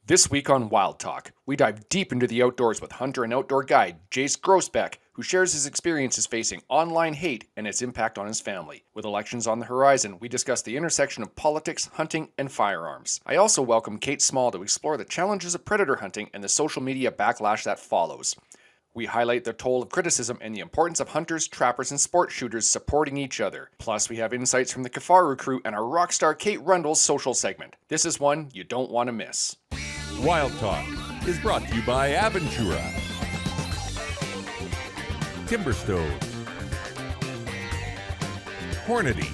This week on Wild Talk, we dive deep into the outdoors with hunter and outdoor guide Jase Groesbeck, who shares his experiences facing online hate and its impact on his family. With elections on the horizon, we discuss the intersection of politics, hunting, and firearms. I also welcome Kate Small to explore the challenges of predator hunting and the social media backlash that follows. We highlight the toll of criticism and the importance of hunters, trappers, and sport shooters supporting each other. Plus, we have insights from the Kafaru crew and our rock star Kate Rundle's social segment. This is one you don't want to miss. Wild Talk is brought to you by Aventura, Timber Stove, Hornady,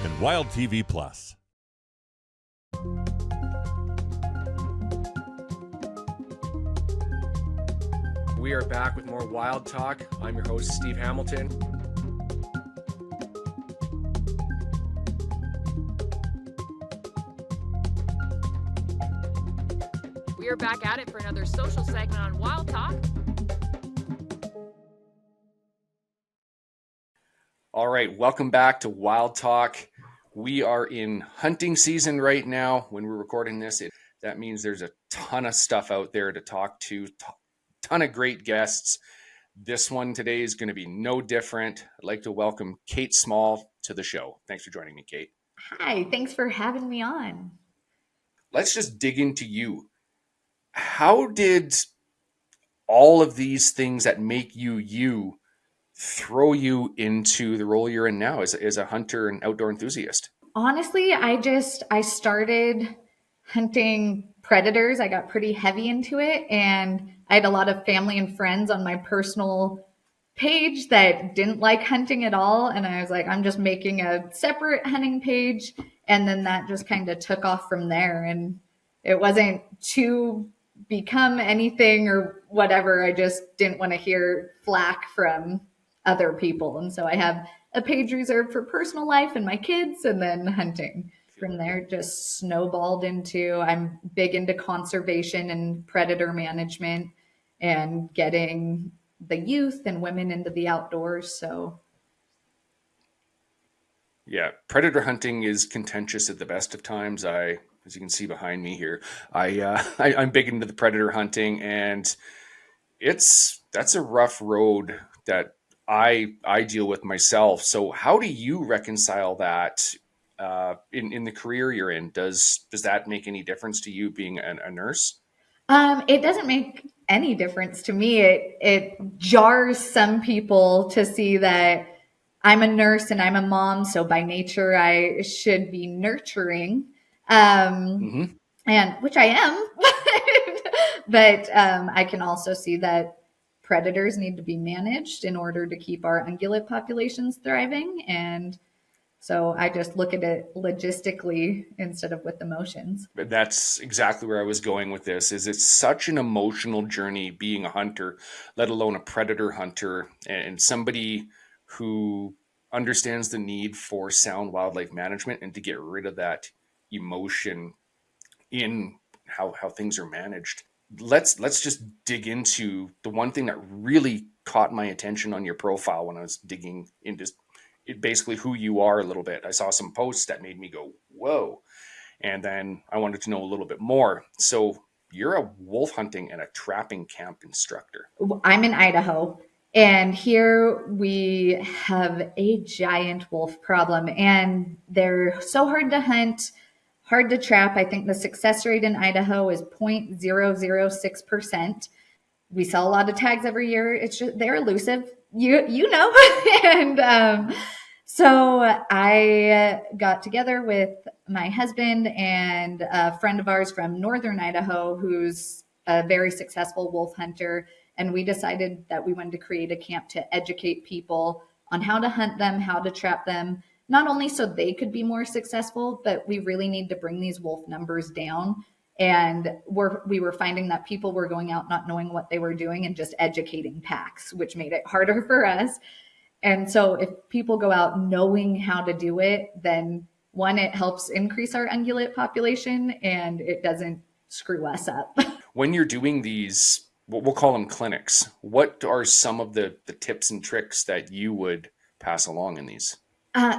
and Wild TV Plus. We are back with more Wild Talk. I'm your host, Steve Hamilton. We are back at it for another social segment on Wild Talk. All right, welcome back to Wild Talk. We are in hunting season right now. When we're recording this, that means there's a ton of stuff out there to talk to, ton of great guests. This one today is going to be no different. I'd like to welcome Kate Small to the show. Thanks for joining me, Kate. Hi, thanks for having me on. Let's just dig into you. How did all of these things that make you throw you into the role you're in now as a hunter and outdoor enthusiast? Honestly, I started hunting predators. I got pretty heavy into it, and I had a lot of family and friends on my personal page that didn't like hunting at all. And I was like, I'm just making a separate hunting page. And then that just kind of took off from there. And it wasn't to become anything or whatever. I just didn't want to hear flack from other people. And so I have a page reserved for personal life and my kids, and then hunting. From there, just snowballed into, I'm big into conservation and predator management and getting the youth and women into the outdoors. So yeah, predator hunting is contentious at the best of times. As you can see behind me here, I'm big into the predator hunting, and that's a rough road that I deal with myself. So how do you reconcile that in the career you're in? Does that make any difference to you being a nurse? it doesn't make any difference to me. It jars some people to see that I'm a nurse and I'm a mom, so by nature I should be nurturing, and which I am. But I can also see that predators need to be managed in order to keep our ungulate populations thriving. And so I just look at it logistically instead of with emotions. That's exactly where I was going with this. Is it's such an emotional journey being a hunter, let alone a predator hunter, and somebody who understands the need for sound wildlife management and to get rid of that emotion in how things are managed. Let's just dig into the one thing that really caught my attention on your profile when I was digging into basically who you are a little bit. I saw some posts that made me go, whoa. And then I wanted to know a little bit more. So you're a wolf hunting and a trapping camp instructor. I'm in Idaho, and here we have a giant wolf problem, and they're so hard to hunt, hard to trap. I think the success rate in Idaho is 0.006%. We sell a lot of tags every year. It's just, they're elusive, you know. And so I got together with my husband and a friend of ours from northern Idaho who's a very successful wolf hunter, and we decided that we wanted to create a camp to educate people on how to hunt them, how to trap them, not only so they could be more successful, but we really need to bring these wolf numbers down. And we were finding that people were going out not knowing what they were doing and just educating packs, which made it harder for us. And so if people go out knowing how to do it, then one, it helps increase our ungulate population, and it doesn't screw us up. When you're doing these, we'll call them clinics, what are some of the tips and tricks that you would pass along in these?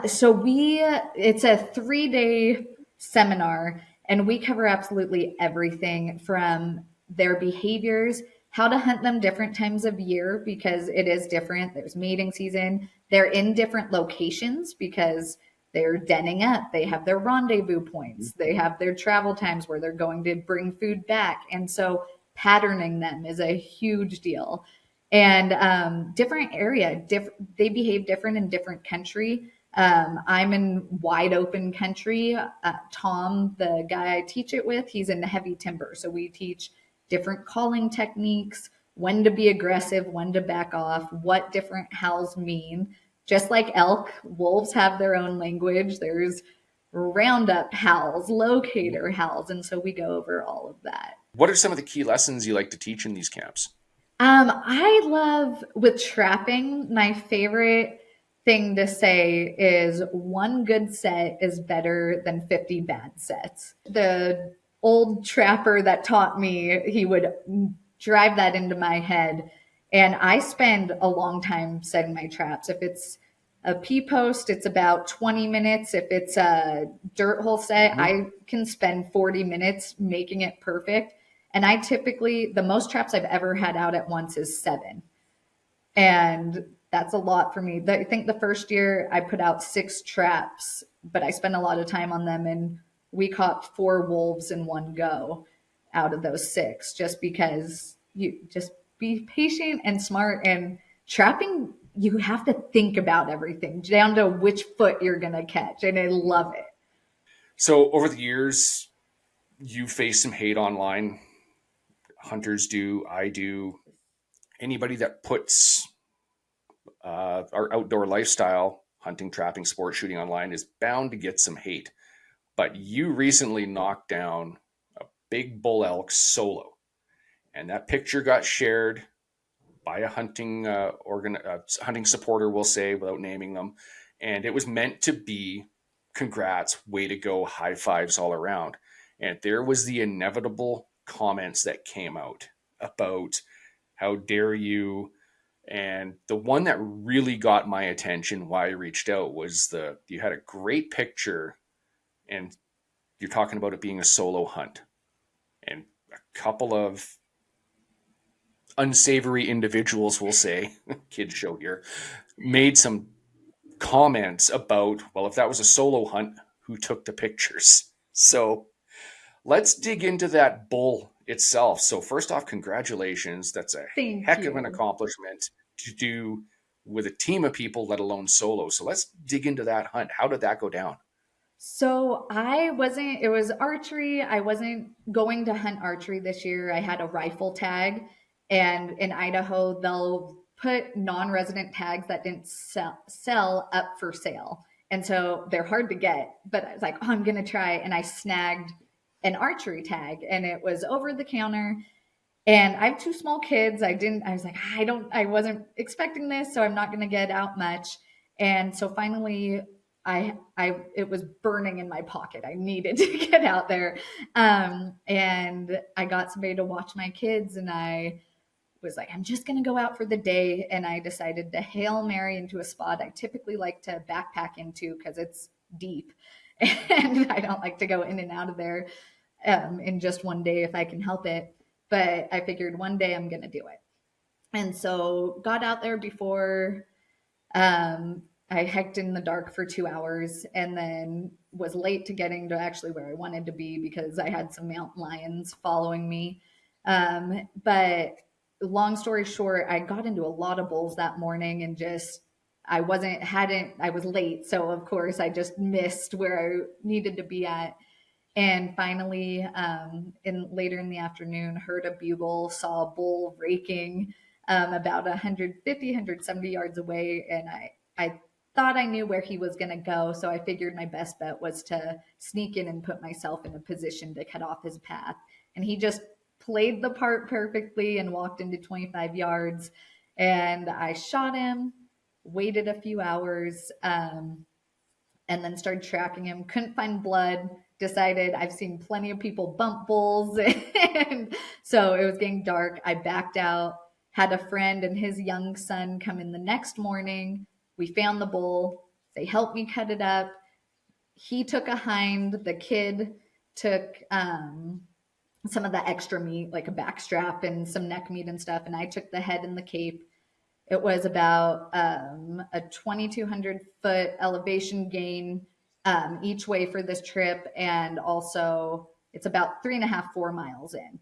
So it's a 3-day seminar, And we cover absolutely everything from their behaviors, how to hunt them different times of year because it is different. There's mating season. They're in different locations because they're denning up. They have their rendezvous points. They have their travel times where they're going to bring food back. And so patterning them is a huge deal. And different area, they behave different in different country. I'm in wide open country. Tom, the guy I teach it with, he's in heavy timber. So we teach different calling techniques, when to be aggressive, when to back off, what different howls mean. Just like elk, wolves have their own language. There's roundup howls, locator howls. And so we go over all of that. What are some of the key lessons you like to teach in these camps? I love with trapping, my favorite thing to say is one good set is better than 50 bad sets. The old trapper that taught me, he would drive that into my head. And I spend a long time setting my traps. If it's a pea post, it's about 20 minutes. If it's a dirt hole set, I can spend 40 minutes making it perfect. And I typically, the most traps I've ever had out at once is 7. And that's a lot for me. I think the first year I put out 6 traps, but I spent a lot of time on them. And we caught 4 wolves in one go out of those 6, just because you just be patient and smart. And trapping, you have to think about everything down to which foot you're going to catch. And I love it. So over the years, you faced some hate online. Hunters do, I do. Anybody that puts our outdoor lifestyle, hunting, trapping, sport shooting online is bound to get some hate. But you recently knocked down a big bull elk solo. And that picture got shared by a hunting hunting supporter, we'll say, without naming them. And it was meant to be, congrats, way to go, high fives all around. And there was the inevitable comments that came out about how dare you. And the one that really got my attention, why I reached out, was you had a great picture, and you're talking about it being a solo hunt. And a couple of unsavory individuals, we'll say, kids show here, made some comments about, well, if that was a solo hunt, who took the pictures? So let's dig into that bull itself. So first off, congratulations. That's a Thank heck you. of an accomplishment to do with a team of people, let alone solo. So let's dig into that hunt. How did that go down? So it was archery. I wasn't going to hunt archery this year. I had a rifle tag, and in Idaho, they'll put non-resident tags that didn't sell up for sale. And so they're hard to get, but I was like, oh, I'm going to try. And I snagged an archery tag, and it was over the counter. And I have 2 small kids. I was like, I wasn't expecting this, so I'm not going to get out much. And so finally, it was burning in my pocket. I needed to get out there. And I got somebody to watch my kids, and I was like, I'm just going to go out for the day. And I decided to Hail Mary into a spot I typically like to backpack into because it's deep. And I don't like to go in and out of there in just one day if I can help it. But I figured one day I'm going to do it. And so got out there before I hiked in the dark for 2 hours and then was late to getting to actually where I wanted to be because I had some mountain lions following me. But long story short, I got into a lot of bulls that morning and I was late. So of course I just missed where I needed to be at. And finally, later in the afternoon, heard a bugle, saw a bull raking about 150, 170 yards away. And I thought I knew where he was going to go. So I figured my best bet was to sneak in and put myself in a position to cut off his path. And he just played the part perfectly and walked into 25 yards. And I shot him, waited a few hours, and then started tracking him. Couldn't find blood. Decided I've seen plenty of people bump bulls. And so it was getting dark. I backed out, had a friend and his young son come in the next morning. We found the bull. They helped me cut it up. He took a hind. The kid took some of the extra meat, like a back strap and some neck meat and stuff, and I took the head and the cape. It was about a 2,200 foot elevation gain each way for this trip, and also it's about 3.5, 4 miles in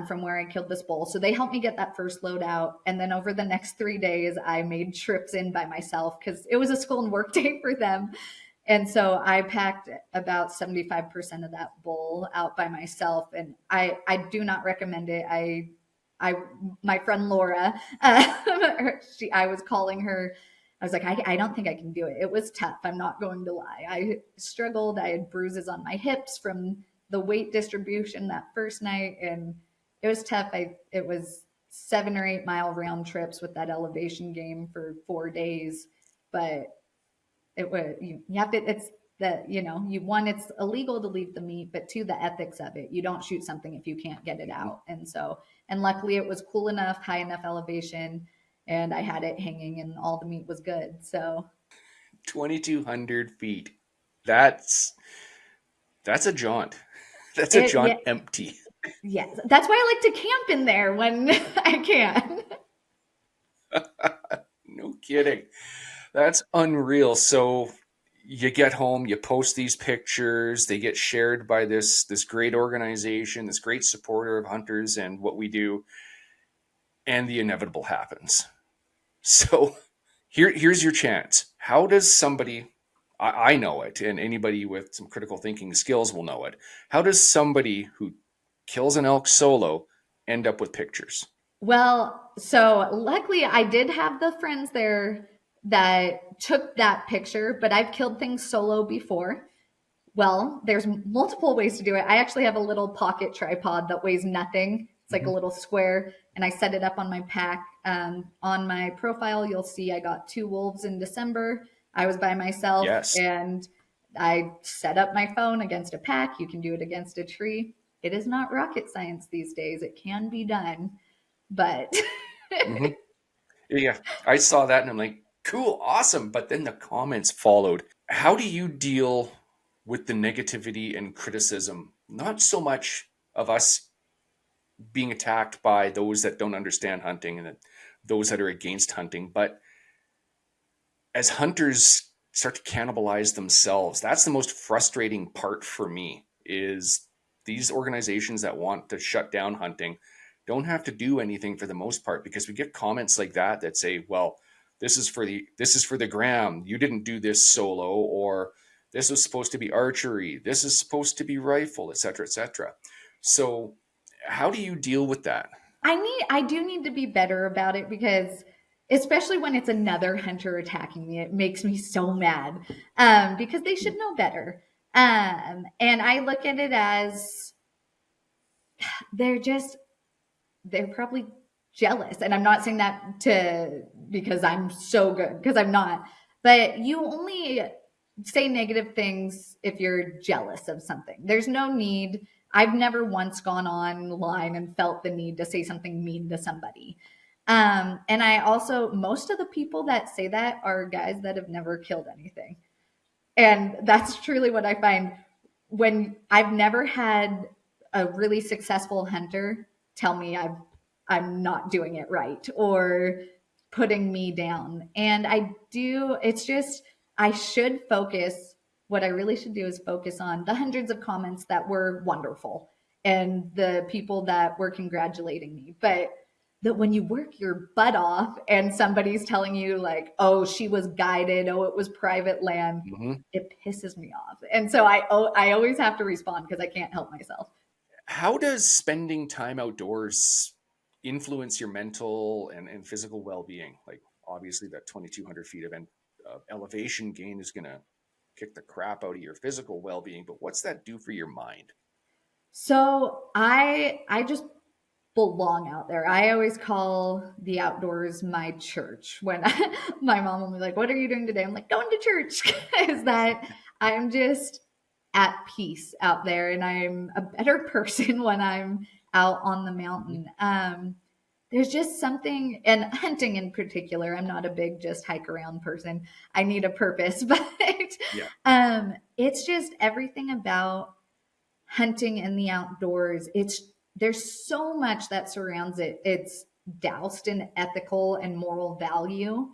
from where I killed this bull. So they helped me get that first load out, and then over the next 3 days, I made trips in by myself because it was a school and work day for them. And so I packed about 75% of that bull out by myself, and I do not recommend it. My friend Laura, I was calling her. I was like, I don't think I can do it. It was tough. I'm not going to lie. I struggled. I had bruises on my hips from the weight distribution that first night, and it was tough. It was 7 or 8 mile round trips with that elevation game for 4 days, but it was you have to. It's the it's illegal to leave the meat, but two, the ethics of it. You don't shoot something if you can't get it out, and luckily it was cool enough, high enough elevation, and I had it hanging, and all the meat was good. So 2,200 feet. That's a jaunt. That's a jaunt empty. Yes, that's why I like to camp in there when I can. No kidding. That's unreal. So you get home, you post these pictures, they get shared by this great organization, this great supporter of hunters and what we do, and the inevitable happens. So here's your chance. How does somebody, I know it, and anybody with some critical thinking skills will know it. How does somebody who kills an elk solo end up with pictures? Well, so luckily I did have the friends there that took that picture, but I've killed things solo before. Well, there's multiple ways to do it. I actually have a little pocket tripod that weighs nothing. It's like a little square, and I set it up on my pack. On my profile, you'll see I got 2 wolves in December. I was by myself, Yes. and I set up my phone against a pack. You can do it against a tree. It is not rocket science these days. It can be done, but Mm-hmm. Yeah, I saw that and I'm like, cool, awesome. But then the comments followed. How do you deal with the negativity and criticism? Not so much of us being attacked by those that don't understand hunting and those that are against hunting, but as hunters start to cannibalize themselves, that's the most frustrating part for me, is these organizations that want to shut down hunting don't have to do anything for the most part, because we get comments like that say, well, this is for the gram, you didn't do this solo, or this was supposed to be archery, this is supposed to be rifle, etc., etc. So how do you deal with that? I do need to be better about it, because especially when it's another hunter attacking me, it makes me so mad, because they should know better. And I look at it as they're probably jealous. And I'm not saying that because I'm so good, because I'm not. But you only say negative things if you're jealous of something. There's no need. I've never once gone online and felt the need to say something mean to somebody. And I also, most of the people that say that are guys that have never killed anything. And that's truly what I find. When I've never had a really successful hunter tell me I'm not doing it right or putting me down. And it's just, I should focus. What I really should do is focus on the hundreds of comments that were wonderful and the people that were congratulating me. But that when you work your butt off and somebody's telling you like, oh, she was guided, oh, it was private land, Mm-hmm. it pisses me off. And so I always have to respond because I can't help myself. How does spending time outdoors influence your mental and physical well-being? Like, obviously that 2,200 feet of elevation gain is going to kick the crap out of your physical well-being, but what's that do for your mind? So I just belong out there. I always call the outdoors my church. When my mom will be like, "What are you doing today?" I'm like, "Going to church." Is that I'm just at peace out there, and I'm a better person when I'm out on the mountain. There's just something, and hunting in particular, I'm not a big just hike around person. I need a purpose, but Yeah. it's just everything about hunting in the outdoors, there's so much that surrounds it. It's doused in ethical and moral value.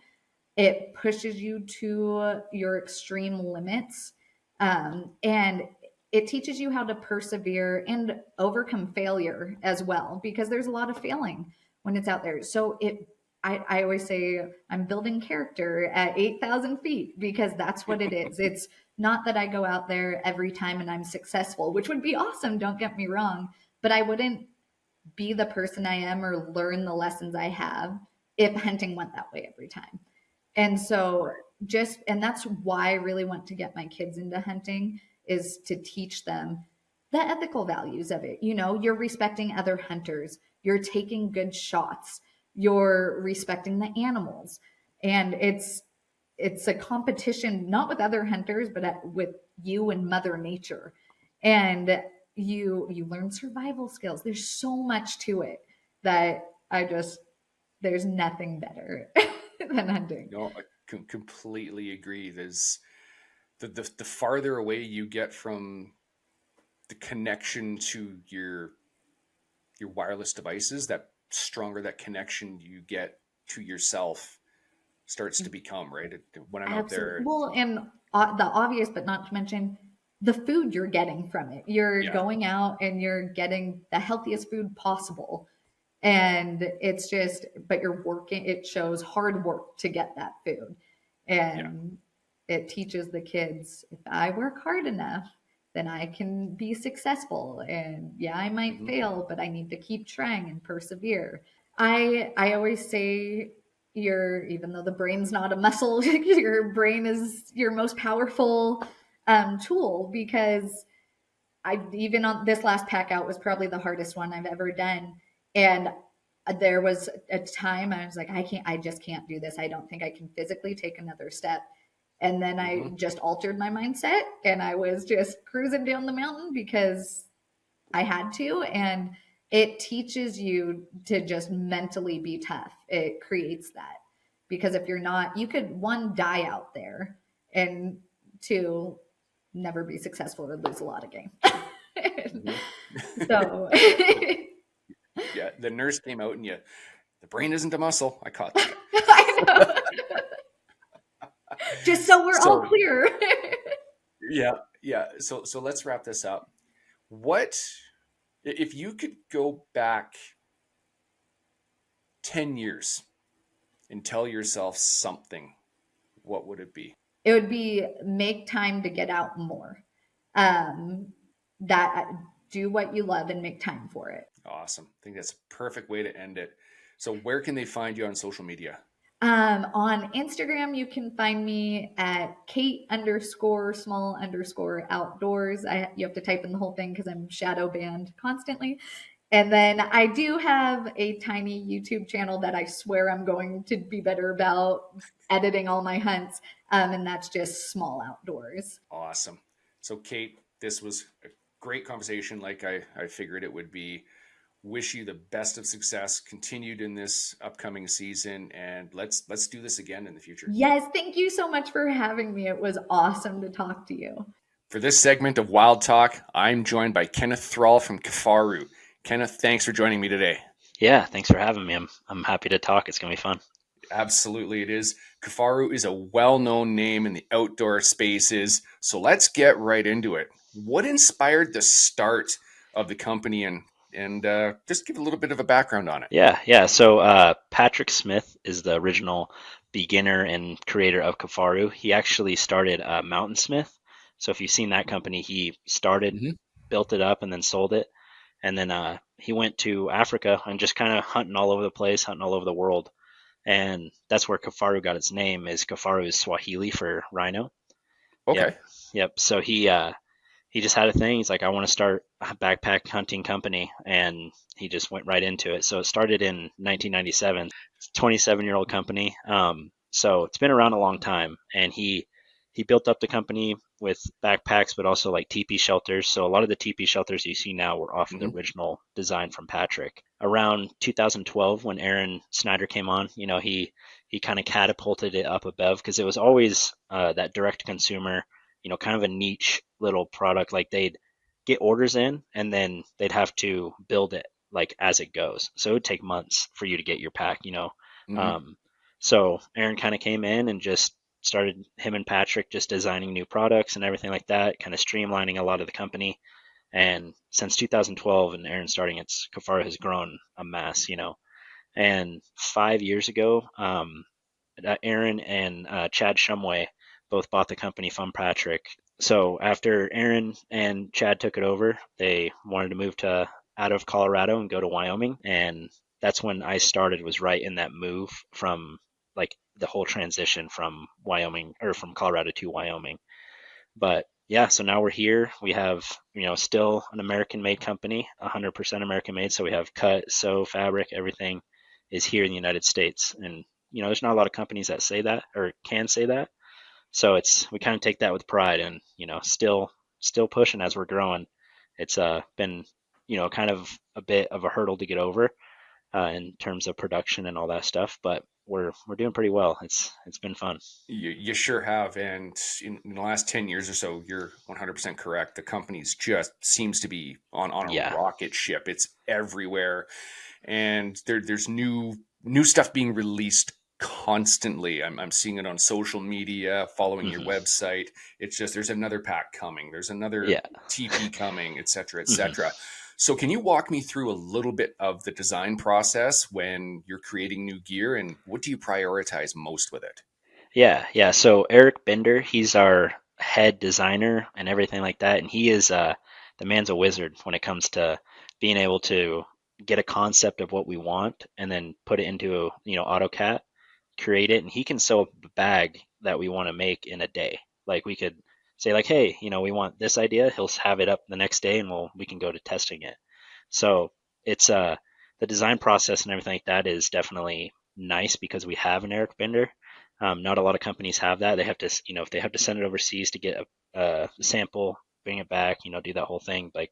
It pushes you to your extreme limits. And it teaches you how to persevere and overcome failure as well, because there's a lot of failing when it's out there. So I always say I'm building character at 8,000 feet, because that's what it is. It's not that I go out there every time and I'm successful, which would be awesome. Don't get me wrong, but I wouldn't be the person I am or learn the lessons I have if hunting went that way every time. And so and that's why I really want to get my kids into hunting, is to teach them the ethical values of it. You're respecting other hunters, you're taking good shots, you're respecting the animals. And it's a competition, not with other hunters, but with you and Mother Nature. And you learn survival skills. There's so much to it that there's nothing better than hunting. No, I completely agree. There's the farther away you get from the connection to your wireless devices, that stronger that connection you get to yourself starts to become, right? When I'm out there. Well, and the obvious, but not to mention the food you're getting from it. You're going out and you're getting the healthiest food possible. And but you're working, it shows hard work to get that food. And it teaches the kids, if I work hard enough, then I can be successful. And I might fail, but I need to keep trying and persevere. I always say, even though the brain's not a muscle, your brain is your most powerful tool, because even on this last pack out was probably the hardest one I've ever done. And there was a time I was like, I just can't do this. I don't think I can physically take another step. And then I just altered my mindset, and I was just cruising down the mountain because I had to. And it teaches you to just mentally be tough. It creates that, because if you're not, you could, one, die out there, and two, never be successful or lose a lot of game. So the nurse came out and the brain isn't a muscle. I caught that. I know. Just so we're all clear. So let's wrap this up. What if you could go back 10 years and tell yourself something, what would it be? It would be make time to get out more. That do what you love and make time for it. Awesome. I think that's a perfect way to end it. So where can they find you on social media? On Instagram, you can find me at Kate_small_outdoors. You have to type in the whole thing because I'm shadow banned constantly. And then I do have a tiny YouTube channel that I swear I'm going to be better about editing all my hunts. And that's just Small Outdoors. Awesome. So Kate, this was a great conversation, like I figured it would be. Wish you the best of success continued in this upcoming season, and let's do this again in the future. Yes, thank you so much for having me. It was awesome to talk to you. For this segment of Wild Talk, I'm joined by Kenneth Thrall from Kifaru. Kenneth, thanks for joining me today. Yeah, thanks for having me. I'm happy to talk. It's going to be fun. Absolutely it is. Kifaru is a well-known name in the outdoor spaces, so let's get right into it. What inspired the start of the company, and just give a little bit of a background on it? Yeah. So Patrick Smith is the original beginner and creator of Kifaru. He actually started Mountainsmith. So if you've seen that company, he started, built it up, and then sold it. And then he went to Africa and just kind of hunting all over the place, hunting all over the world. And that's where Kifaru got its name. Kifaru is Swahili for rhino. Okay. Yep. So he just had a thing. He's like, I want to start a backpack hunting company. And he just went right into it. So it started in 1997. It's a 27-year-old company. So it's been around a long time. And he built up the company with backpacks, but also like teepee shelters. So a lot of the teepee shelters you see now were off the original design from Patrick. Around 2012, when Aaron Snyder came on, he kind of catapulted it up above, because it was always that direct consumer, kind of a niche little product. Like they'd get orders in, and then they'd have to build it like as it goes. So it would take months for you to get your pack, you know. Hmm. Um, so Aaron kind of came in and just started, him and Patrick just designing new products and everything like that, kind of streamlining a lot of the company. And since 2012 and Aaron starting, it's Kafara has grown a mass, you know. And 5 years ago, Aaron and Chad Shumway both bought the company from Patrick. So after Aaron and Chad took it over, they wanted to move to out of Colorado and go to Wyoming, and that's when I started. Was right in that move from like the whole transition from Wyoming or from Colorado to Wyoming. But yeah, so now we're here. We have, you know, still an American-made company, 100% American-made. So we have cut, sew, fabric, everything is here in the United States. And you know, there's not a lot of companies that say that or can say that. So it's, we kind of take that with pride, and you know, still pushing as we're growing. It's been, you know, kind of a bit of a hurdle to get over in terms of production and all that stuff, but we're doing pretty well. It's been fun. You sure have. And in the last 10 years or so, you're 100% correct. The company's just seems to be on a Yeah. rocket ship. It's everywhere. And there's new stuff being released constantly. I'm seeing it on social media, following your Hmm. website. It's just there's another pack coming, there's another Yeah. TP coming, etc., Hmm. etc. So can you walk me through a little bit of the design process when you're creating new gear, and what do you prioritize most with it? Yeah. So Eric Bender, he's our head designer and everything like that, and he is the man's a wizard when it comes to being able to get a concept of what we want and then put it into, you know, AutoCAD, create it, and he can sew up a bag that we want to make in a day. Like we could say like, hey, you know, we want this idea. He'll have it up the next day, and we can go to testing it. So it's the design process and everything like that is definitely nice because we have an Eric Bender. Not a lot of companies have that. They have to, you know, if they have to send it overseas to get a sample, bring it back, you know, do that whole thing. Like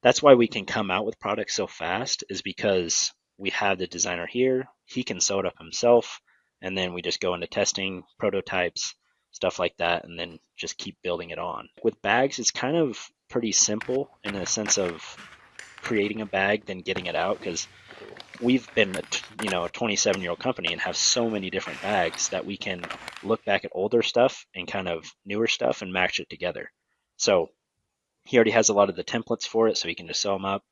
that's why we can come out with products so fast, is because we have the designer here. He can sew it up himself, and then we just go into testing, prototypes, stuff like that, and then just keep building it on. With bags, it's kind of pretty simple in a sense of creating a bag, then getting it out, because we've been you know, a 27-year-old company and have so many different bags that we can look back at older stuff and kind of newer stuff and match it together. So he already has a lot of the templates for it, so he can just sew them up,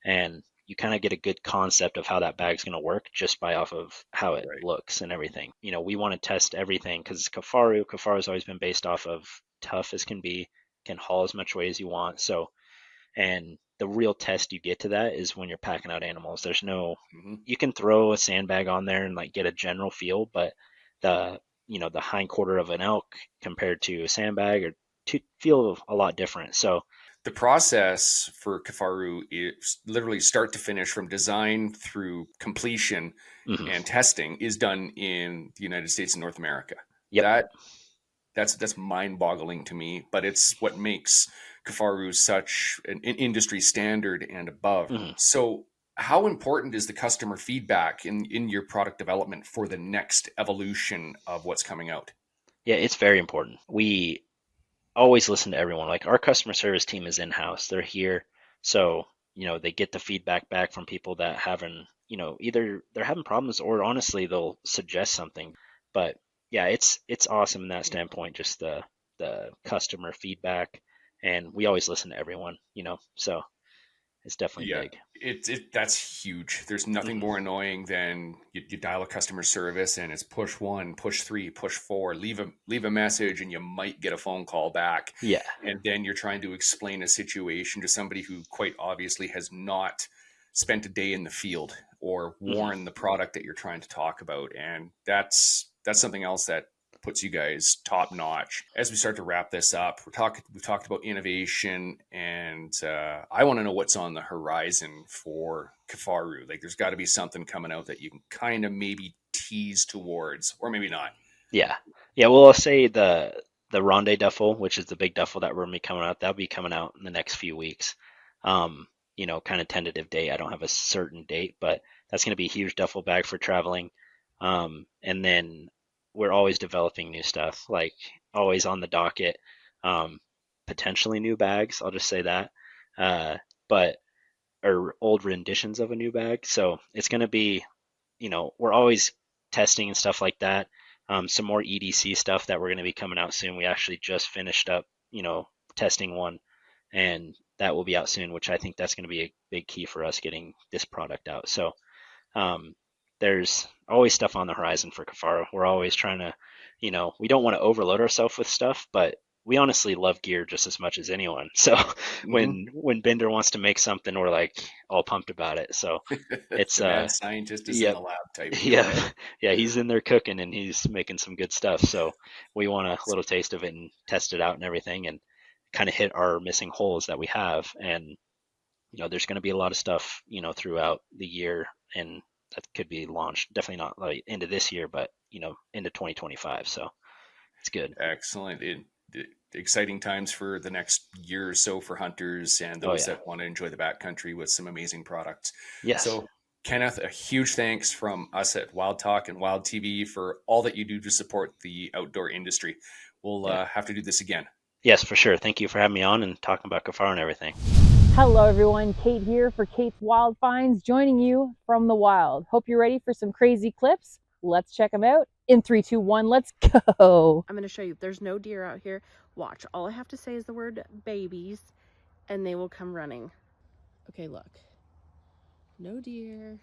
and you kind of get a good concept of how that bag's going to work just by off of how it Right. looks and everything. You know, we want to test everything because Kafaru's always been based off of tough as can be, can haul as much weight as you want. So, and the real test you get to that is when you're packing out animals. There's no, Hmm. you can throw a sandbag on there and like get a general feel, but the, you know, the hind quarter of an elk compared to a sandbag or to feel a lot different. So, The process for Kafaru is literally start to finish, from design through completion mhm. and testing, is done in the United States and North America. Yep. That that's mind-boggling to me, but it's what makes Kafaru such an industry standard and above. Hmm. So how important is the customer feedback in your product development for the next evolution of what's coming out? Yeah, it's very important. We always listen to everyone. Like our customer service team is in-house. They're here. So, you know, they get the feedback back from people that haven't, you know, either they're having problems or honestly they'll suggest something. But yeah, it's awesome in that standpoint, just the customer feedback. And we always listen to everyone, you know. So it's definitely Yeah, big. it that's huge. There's nothing Hmm. more annoying than you dial a customer service and it's push one, push three, push four, leave a message, and you might get a phone call back, Yeah. and then you're trying to explain a situation to somebody who quite obviously has not spent a day in the field or Hmm. worn the product that you're trying to talk about, and that's something else that puts you guys top notch. As we start to wrap this up, we've talked about innovation, and I want to know what's on the horizon for Kafaru. Like, there's got to be something coming out that you can kind of maybe tease towards, or maybe not. Yeah. Yeah. Well, I'll say the Ronde duffel, which is the big duffel that we're gonna be coming out, that'll be coming out in the next few weeks. Um, you know, kind of tentative date. I don't have a certain date, but that's gonna be a huge duffel bag for traveling. And then we're always developing new stuff, like always on the docket. Um, potentially new bags. I'll just say that. but or old renditions of a new bag. So it's going to be, we're always testing and stuff like that. Some more EDC stuff that we're going to be coming out soon. We actually just finished up, testing one, and that will be out soon, which I think that's going to be a big key for us getting this product out. So um, there's always stuff on the horizon for Kafaro. We're always trying to, we don't want to overload ourselves with stuff, but we honestly love gear just as much as anyone. So Hmm. when Bender wants to make something, we're like all pumped about it. So it's The mad scientist is in yep, the lab type deal, yeah, eh? yeah, he's in there cooking and he's making some good stuff. So we want a little taste of it and test it out and everything and kind of hit our missing holes that we have. And there's going to be a lot of stuff, throughout the year, and that could be launched. Definitely not like into this year, but into 2025. So it's good. Excellent. Exciting times for the next year or so for hunters and Oh those yeah. that want to enjoy the backcountry with some amazing products. Yes. So, Kenneth, a huge thanks from us at Wild Talk and Wild TV for all that you do to support the outdoor industry. We'll Yeah. have to do this again. Yes, for sure. Thank you for having me on and talking about Kafar and everything. Hello everyone, Kate here for Kate's Wild Finds, joining you from the wild. Hope you're ready for some crazy clips. Let's check them out. In 3, 2, 1, let's go. I'm going to show you. There's no deer out here. Watch. All I have to say is the word babies, and they will come running. Okay, look. No deer.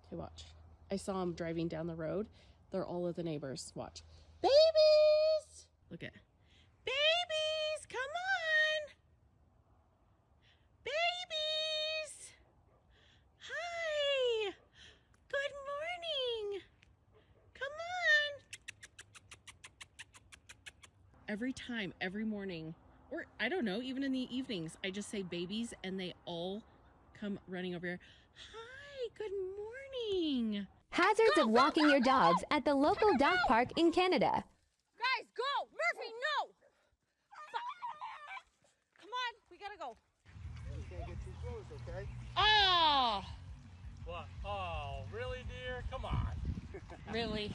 Okay, watch. I saw them driving down the road. They're all of the neighbors. Watch. Babies! Look at. Babies! Come on! Babies! Hi! Good morning! Come on! Every time, every morning, or I don't know, even in the evenings, I just say babies and they all come running over here. Hi, good morning. Hazards of walking your dogs at the local dog park in Canada. Guys, go! Murphy, no! Come on, we gotta go. You can't get too close, okay? Oh! What? Oh, really, dear? Come on. Really?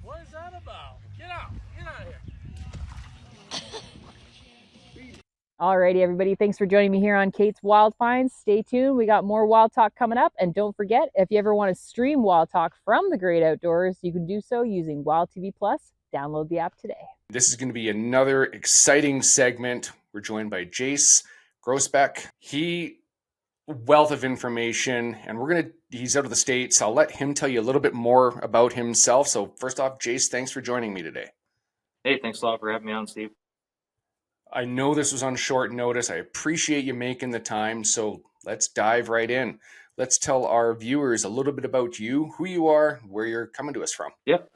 What is that about? Get out. Get out of here. Alrighty everybody, thanks for joining me here on Kate's Wild Finds. Stay tuned, we got more Wild Talk coming up. And don't forget, if you ever want to stream Wild Talk from the great outdoors, you can do so using Wild TV Plus. Download the app today. This is going to be another exciting segment. We're joined by Jase Groesbeck. Wealth of information, and he's out of the States. I'll let him tell you a little bit more about himself. So first off, Jase, thanks for joining me today. Hey, thanks a lot for having me on, Steve. I know this was on short notice. I appreciate you making the time. So let's dive right in. Let's tell our viewers a little bit about you, who you are, where you're coming to us from. Yep,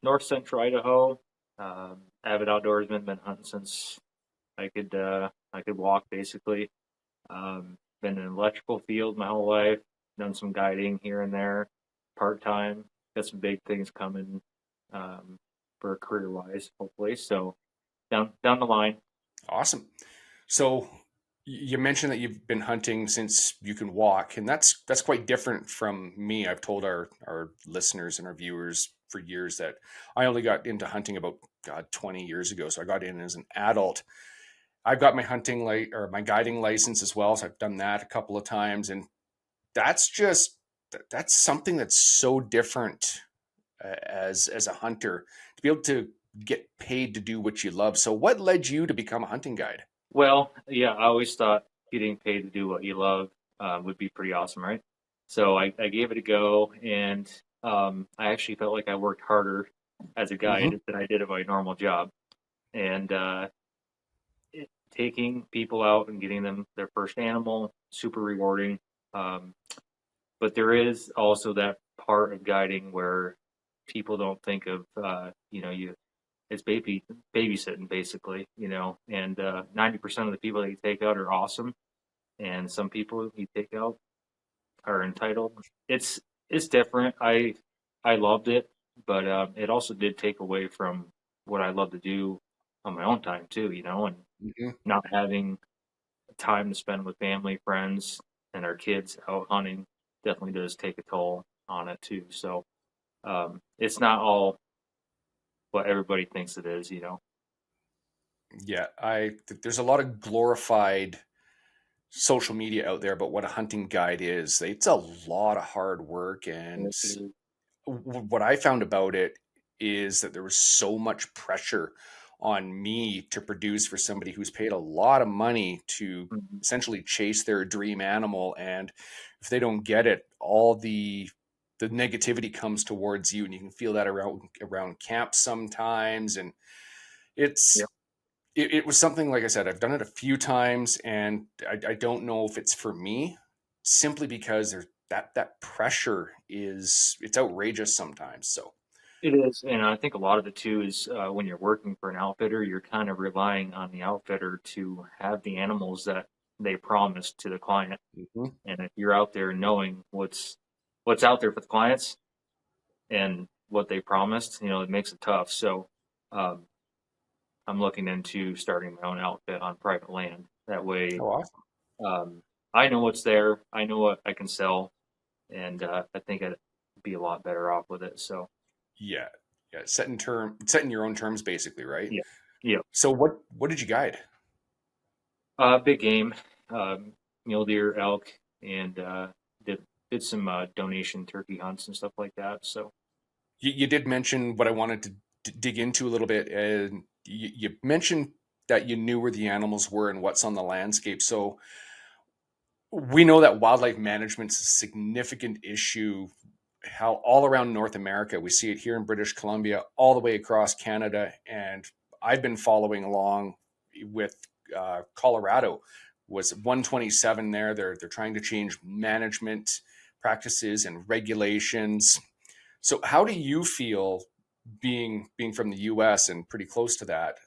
North Central Idaho, avid outdoorsman, been hunting since I could walk, basically. Been in an electrical field my whole life, done some guiding here and there, part-time, got some big things coming for career-wise, hopefully. So down the line. Awesome. So you mentioned that you've been hunting since you can walk, and that's quite different from me. I've told our listeners and our viewers for years that I only got into hunting about 20 years ago. So I got in as an adult. I've got my my guiding license as well, so I've done that a couple of times, and that's something that's so different as a hunter, to be able to get paid to do what you love. So what led you to become a hunting guide? Well, yeah, I always thought getting paid to do what you love would be pretty awesome, right? So I gave it a go, and I actually felt like I worked harder as a guide than I did at my normal job. And taking people out and getting them their first animal, super rewarding. But there is also that part of guiding where people don't think of, it's babysitting basically, and 90% of the people that you take out are awesome. And some people you take out are entitled. It's different. I loved it, but it also did take away from what I love to do on my own time too, and not having time to spend with family, friends, and our kids out hunting definitely does take a toll on it too. So it's not all what everybody thinks it is. Yeah, there's a lot of glorified social media out there about what a hunting guide is. It's a lot of hard work, and what I found about it is that there was so much pressure on me to produce for somebody who's paid a lot of money to Mhm. essentially chase their dream animal, and if they don't get it, all the negativity comes towards you, and you can feel that around camp sometimes. And it's Yep. it was something, like I said, I've done it a few times, and I don't know if it's for me, simply because there's that pressure it's outrageous sometimes. So It is, and I think a lot of it too is when you're working for an outfitter, you're kind of relying on the outfitter to have the animals that they promised to the client. mhm. And if you're out there knowing what's out there for the clients and what they promised, it makes it tough. So um, I'm looking into starting my own outfit on private land. That way, Oh, awesome. I know what's there, I know what I can sell, and I think I'd be a lot better off with it. So Yeah, yeah, setting your own terms, basically, right? yeah, yeah. So what did you guide? Big game, um, mule deer, elk, and did did some donation turkey hunts and stuff like that. So You did mention what I wanted to dig into a little bit, and you mentioned that you knew where the animals were and what's on the landscape. So we know that wildlife management is a significant issue, how all around North America. We see it here in British Columbia, all the way across Canada. And I've been following along with Colorado. Was 127 there. They're trying to change management practices and regulations. So how do you feel, being from the US and pretty close to that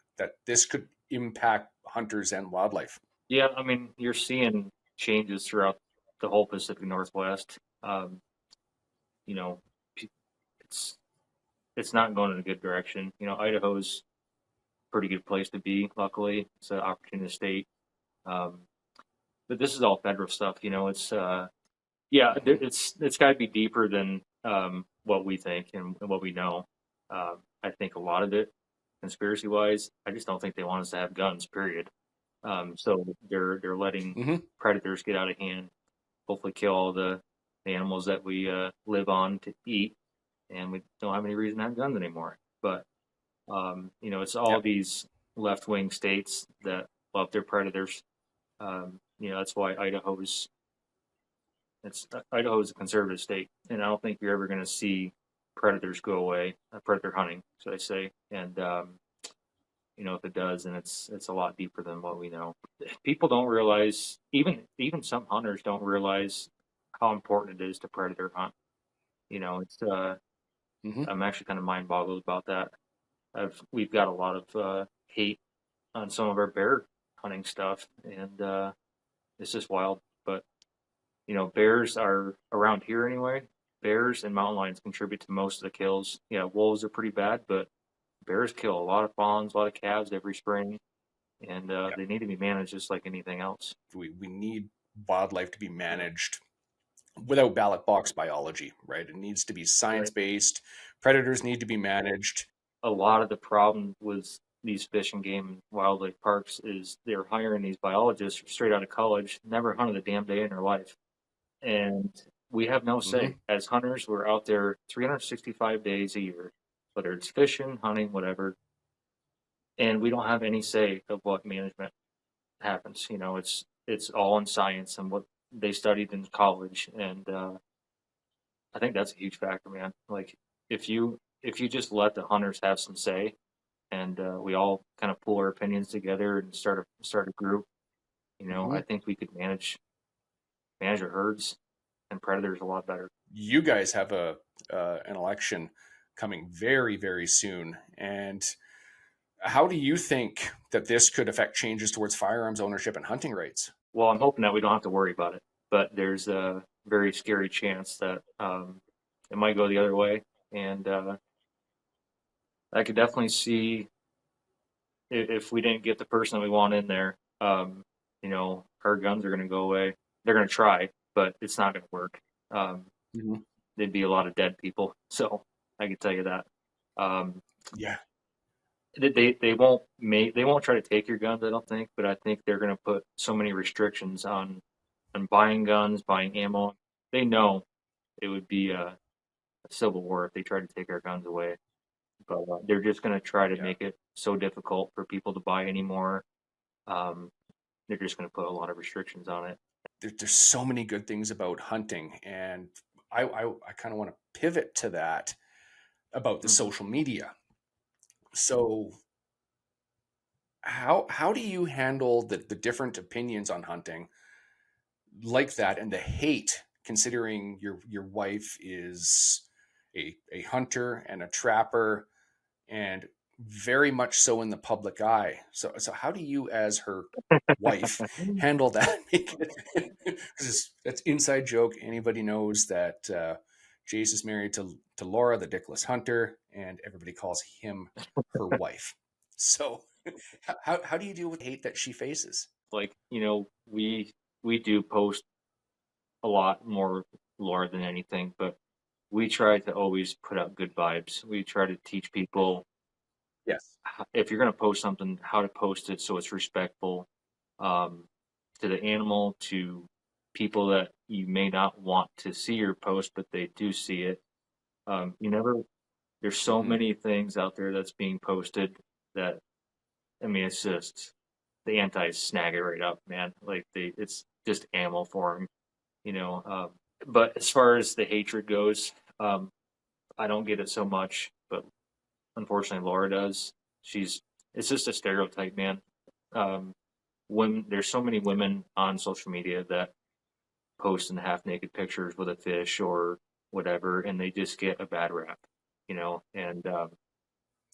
this could impact hunters and wildlife? yeah, I mean, you're seeing changes throughout the whole Pacific Northwest. You know, p- it's it's not going in a good direction. Idaho's a pretty good place to be. Luckily, it's an opportunity state. Um, but this is all federal stuff. It's yeah, Mhm. it's got to be deeper than what we think and what we know. I think a lot of it, conspiracy wise, I just don't think they want us to have guns. Period. So they're letting Mhm. predators get out of hand. Hopefully, kill all the animals that we live on to eat, and we don't have any reason to have guns anymore. But it's all Yeah. these left wing states that love their predators. That's why Idaho is a conservative state, and I don't think you're ever going to see predators go away. Predator hunting, should I say? And if it does, then it's a lot deeper than what we know. People don't realize, even some hunters don't realize how important it is to predator hunt. It's Mhm. I'm actually kind of mind boggled about that. We've got a lot of hate on some of our bear hunting stuff, and it's just wild. But bears are around here anyway. Bears and mountain lions contribute to most of the kills. Yeah, wolves are pretty bad, but bears kill a lot of fawns, a lot of calves every spring, and Yeah. they need to be managed just like anything else. We need wildlife to be managed without ballot box biology, right? It needs to be science Right. based. Predators need to be managed. A lot of the problem with these fish and game and wildlife parks is they're hiring these biologists straight out of college, never hunted a damn day in their life, and we have no say. Mhm. As hunters, we're out there 365 days a year, whether it's fishing, hunting, whatever, and we don't have any say of what management happens. It's all in science and what they studied in college, and I think that's a huge factor, man. Like if you just let the hunters have some say, and we all kind of pull our opinions together and start a group, I Mhm. think we could manage our herds and predators a lot better. You guys have a an election coming very, very soon, and how do you think that this could affect changes towards firearms ownership and hunting rights? Well, I'm hoping that we don't have to worry about it, but there's a very scary chance that it might go the other way, and I could definitely see if we didn't get the person that we want in there, our guns are going to go away. They're going to try, but it's not going to work. Um, Mhm. there'd be a lot of dead people, so I can tell you that. Um, Yeah. they won't try to take your guns, I don't think, but I think they're going to put so many restrictions on buying guns, buying ammo. They know it would be a civil war if they tried to take our guns away, but they're just going to try to make it so difficult for people to buy anymore. Um, they're just going to put a lot of restrictions on it. There's so many good things about hunting, and I kind of want to pivot to that about the social media. So how do you handle the different opinions on hunting like that, and the hate, considering your wife is a hunter and a trapper, and very much so in the public eye? So how do you, as her wife, handle that? Because that's inside joke. Anybody knows that Jase is married to Laura, the dickless hunter, and everybody calls him her wife. So how do you deal with the hate that she faces? Like, we do post a lot more Laura than anything, but we try to always put out good vibes. We try to teach people, yes, if you're going to post something, how to post it so it's respectful to the animal, to people that you may not want to see your post, but they do see it. There's so many things out there that's being posted that, I mean, it's just the anti snag it right up, man. Like it's just animal form, you know. But as far as the hatred goes, I don't get it so much, but unfortunately, Laura does. It's just a stereotype, man. There's so many women on social media that post in half naked pictures with a fish or whatever, and they just get a bad rap, And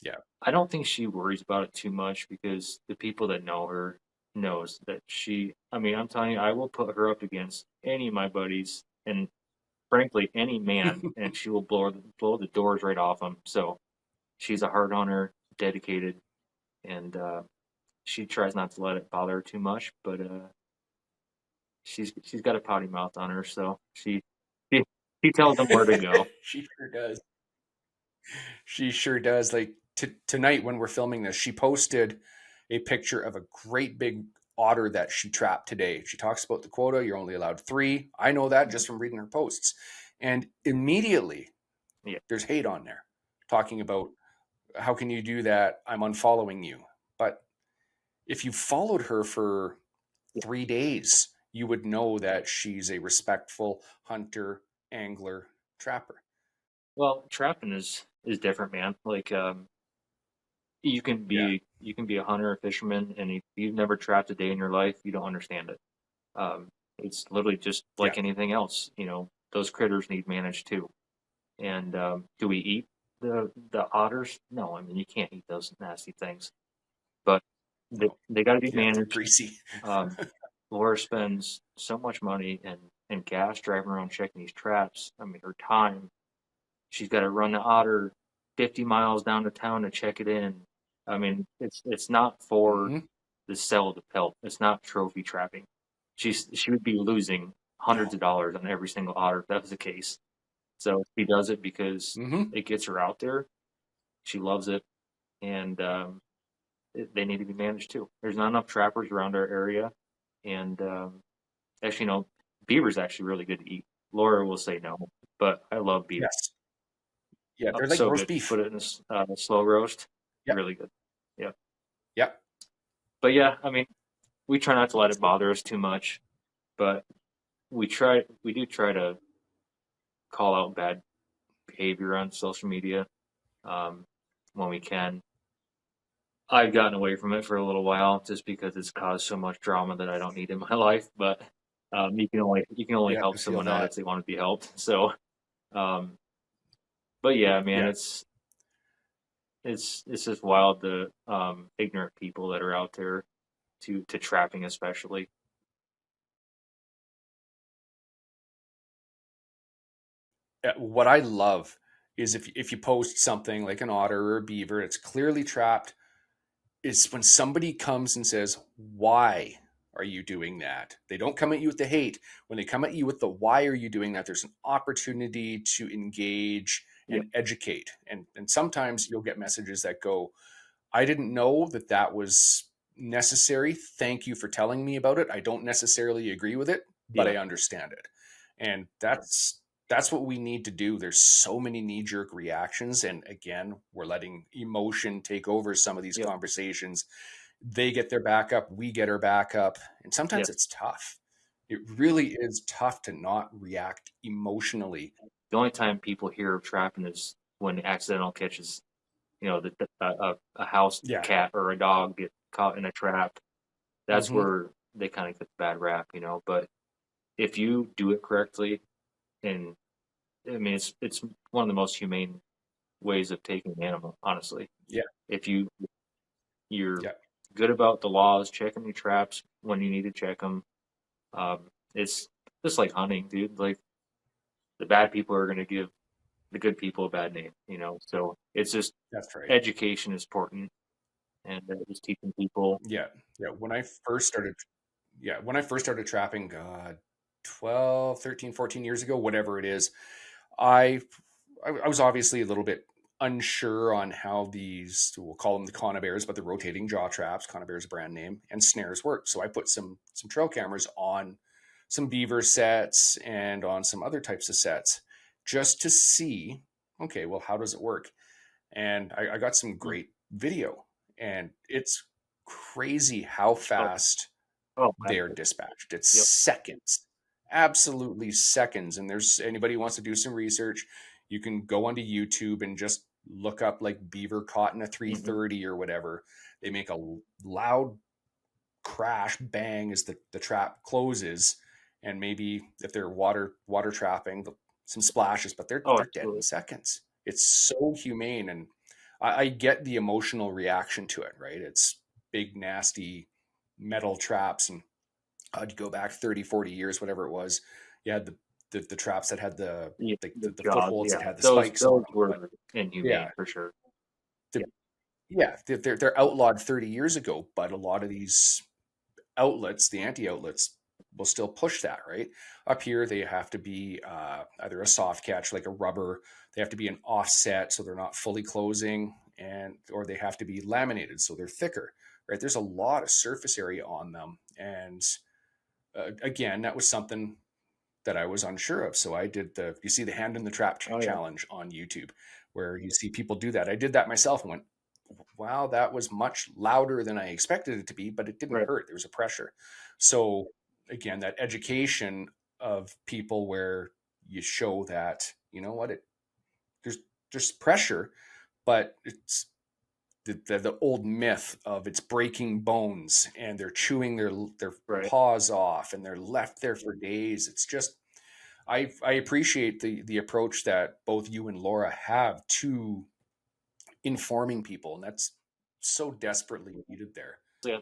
yeah, I don't think she worries about it too much because the people that know her knows that I mean, I'm telling you, I will put her up against any of my buddies and frankly any man, and she will blow the doors right off them. So she's a hard hunter, dedicated, and she tries not to let it bother her too much, but she's got a potty mouth on her, so she, she tells them where to go. she sure does. She sure does. Like tonight when we're filming this, she posted a picture of a great big otter that she trapped today. She talks about the quota. You're only allowed 3. I know that just from reading her posts. And immediately there's hate on there talking about, how can you do that? I'm unfollowing you. But if you followed her for 3 days, you would know that she's a respectful hunter, angler, trapper. Well, trapping is different, man. Like you can be a hunter or fisherman, and if you've never trapped a day in your life, you don't understand it. It's literally just like anything else. Those critters need managed too. And do we eat the otters? No, I mean, you can't eat those nasty things. But they got to be managed. Greasy. Laura spends so much money and gas driving around checking these traps. I mean, her time. She's got to run the otter 50 miles down to town to check it in. I mean, it's not for the sell of the pelt. It's not trophy trapping. She would be losing hundreds of dollars on every single otter if that was the case. So she does it because it gets her out there. She loves it, and they need to be managed too. There's not enough trappers around our area, and actually, beaver's actually really good to eat. Laura will say no, but I love beaver. Yes. Yeah, they're like so roast good. beef. Put it in a slow roast. Yep. Really good. Yeah. Yeah. But yeah, I mean, we try not to let it bother us too much, but we do try to call out bad behavior on social media when we can. I've gotten away from it for a little while just because it's caused so much drama that I don't need in my life. But you can only help someone out if they want to be helped. So, but yeah, man, it's just wild, the ignorant people that are out there to trapping, especially. What I love is if you post something like an otter or a beaver, it's clearly trapped. It's when somebody comes and says, "Why are you doing that?" They don't come at you with the hate. When they come at you with the "Why are you doing that?" there's an opportunity to engage and educate. And sometimes you'll get messages that go, I didn't know that that was necessary. Thank you for telling me about it. I don't necessarily agree with it, but Yeah. I understand it. And that's what we need to do. There's so many knee-jerk reactions, and again, we're letting emotion take over some of these Yep. conversations. They get their back up, we get our back up, and sometimes Yep. it's tough. It really is tough to not react emotionally. The only time people hear of trapping is when accidental catches, you know, a house Yeah. cat or a dog get caught in a trap. That's Mhm. where they kind of get the bad rap, you know. But if you do it correctly, and I mean, it's one of the most humane ways of taking an animal, honestly. Yeah. If you're Yeah. good about the laws, checking your traps when you need to check them. It's just like hunting, dude. Like the bad people are going to give the good people a bad name, you know. So it's just That's right. education is important, and just teaching people. Yeah. Yeah. When I first started trapping, God, 12, 13, 14 years ago, whatever it is, I I was obviously a little bit unsure on how these, we'll call them the conibears, but the rotating jaw traps, conibears brand name, and snares work. So I put some trail cameras on some beaver sets and on some other types of sets just to see, okay, well, how does it work? And I got some great video, and it's crazy how fast Oh, they're dispatched. It's yep. seconds, absolutely seconds. And there's anybody who wants to do some research, you can go onto YouTube and just look up like beaver caught in a 330 or whatever. They make a loud crash bang as the trap closes, and maybe if they're water trapping, some splashes, but they're Oh, they're dead in absolutely. seconds. It's so humane, and I get the emotional reaction to it. Right, it's big nasty metal traps, and I'd go back 30, 40 years, whatever it was. You had the traps that had Yeah, the jaws, footholds yeah. that had the Those spikes on them. were But inhumane yeah, for sure. the, yeah, they're outlawed 30 years ago, but a lot of these outlets, the anti outlets, will still push that. Right up here, they have to be either a soft catch, like a rubber. They have to be an offset, so they're not fully closing, and or they have to be laminated, so they're thicker. Right, there's a lot of surface area on them, and again, that was something that I was unsure of. So I did you see the hand in the trap Oh yeah. challenge on YouTube, where you see people do that. I did that myself and went, wow, that was much louder than I expected it to be, but it didn't Right. hurt. There was a pressure. So again, that education of people where you show that, you know what, there's there's pressure, but it's the old myth of it's breaking bones and they're chewing their Right. paws off and they're left there for days. It's just I appreciate the approach that both you and Laura have to informing people, and that's so desperately needed there. So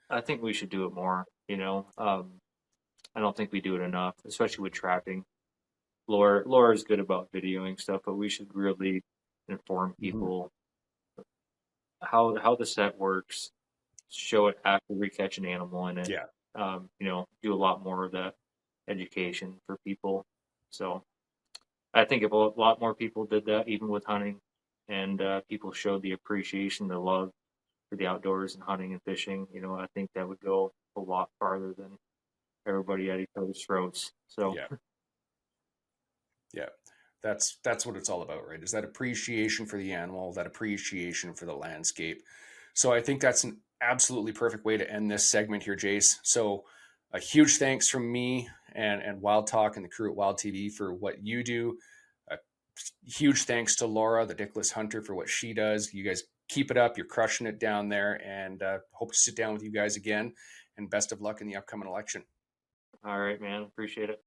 I think we should do it more. You know, I don't think we do it enough, especially with trapping. Laura's good about videoing stuff, but we should really inform Mhm. people how the set works. Show it after we catch an animal in it. Yeah, You know, do a lot more of that education for people. So I think if a lot more people did that, even with hunting, and people showed the appreciation, the love for the outdoors and hunting and fishing, you know, I think that would go a lot farther than everybody at each other's throats. So yeah, yeah. That's what it's all about, right? Is that appreciation for the animal, that appreciation for the landscape. So I think that's an absolutely perfect way to end this segment here, Jase. So a huge thanks from me and Wild Talk and the crew at Wild TV for what you do. A huge thanks to Laura, the Dickless Hunter, for what she does. You guys keep it up. You're crushing it down there, and hope to sit down with you guys again. And best of luck in the upcoming election. all right, man, appreciate it.